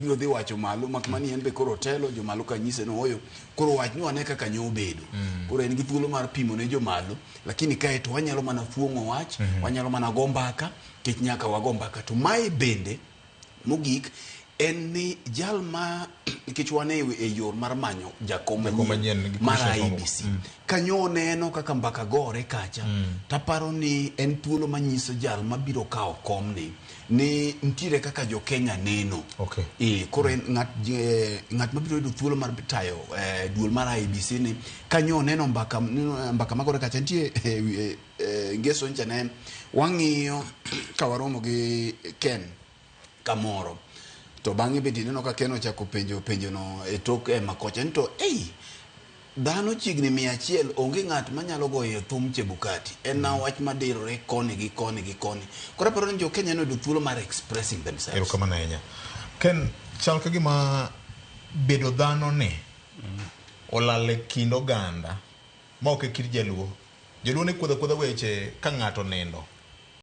biro dhi wacho malo makmani en be koro telo jomalo ka nyise no oyo koro wach ni wane kaka nyo bedo koro en gi thuolo mar pimo ne jomalo lakini kae to wanyalo mana fuong'o wach wanyalo mana go mbaka kech nyaka wago mbaka to mae bende mogik en ni jal ma kech wane e yor mar manyo jakom mar IEBC kanyo neno kaka mbaka gore kacha taparo ni en thuolo manyiso jal mabiro kawo kom ni ntire kaka jo Kenya neno koro ng'at mabiro yudo thuolo mar tayo duol mar IEBC ni kanyo neno mbaka magore kacha nitie ngeso ncha ne wang'iyo kawaromo gi Ken kamoro to bang'e bende neno ka Ken ochako penjo no e tok makocha to dhano chiegni 100 onge ng'at manyalo goyo thum Chebukati en na wach madirore koni gi koni gi koni koro paro ni jo Kenya no do thuolo mar expressing themselves erokamano ahinya Ken chal ka gima bedo dhano ne olale kind oganda ma ok e kit jaluo ne kuodha weche ka ng'ato nendo